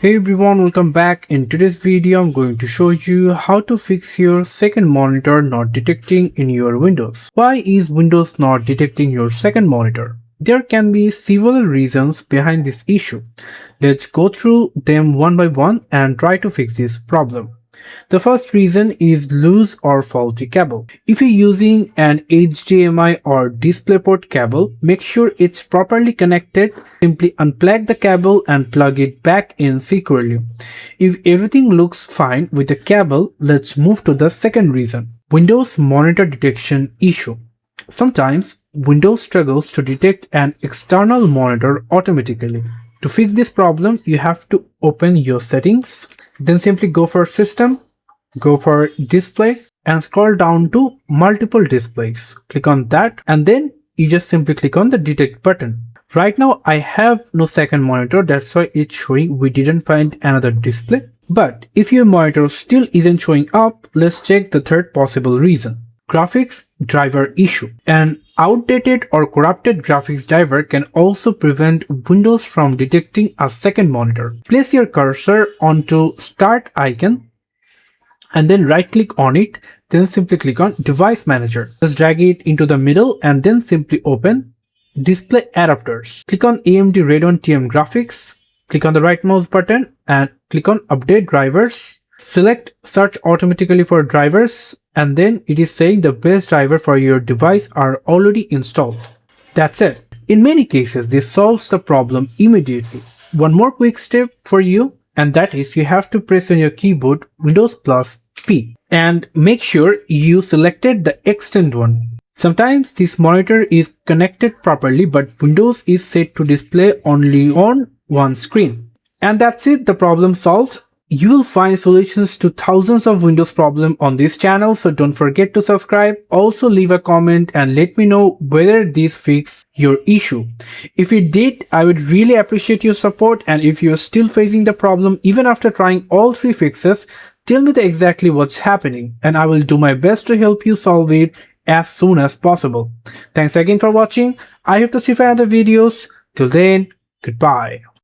Hey everyone, welcome back. In today's video, I'm going to show you how to fix your second monitor not detecting in your Windows. Why is Windows not detecting your second monitor? There can be several reasons behind this issue. Let's go through them one by one and try to fix this problem. The first reason is loose or faulty cable. If you're using an HDMI or DisplayPort cable, make sure it's properly connected. Simply unplug the cable and plug it back in securely. If everything looks fine with the cable, let's move to the second reason. Windows monitor detection issue. Sometimes Windows struggles to detect an external monitor automatically. To fix this problem, you have to open your settings, then simply go for System, go for Display, and scroll down to Multiple Displays. Click on that, and then you just simply click on the Detect button. Right now, I have no second monitor, that's why it's showing we didn't find another display. But if your monitor still isn't showing up, let's check the third possible reason. Graphics driver issue. An outdated or corrupted graphics driver can also prevent Windows from detecting a second monitor. Place your cursor onto Start icon and then right click on it, then simply click on Device Manager. Just drag it into the middle and then simply open Display Adapters. Click on AMD Radeon TM Graphics, click on the right mouse button and click on Update Drivers. Select Search automatically for drivers, and then it is saying the best driver for your device are already installed. That's it. In many cases, this solves the problem immediately. One more quick step for you, and that is you have to press on your keyboard Windows plus P and make sure you selected the extend one. Sometimes this monitor is connected properly, but Windows is set to display only on one screen. And that's it, the problem solved. You will find solutions to thousands of Windows problems on this channel, so don't forget to subscribe. Also leave a comment and let me know whether this fixed your issue. If it did, I would really appreciate your support, and if you're still facing the problem even after trying all three fixes, tell me exactly what's happening and I will do my best to help you solve it as soon as possible. Thanks again for watching. I hope to see you in other videos. Till then, goodbye.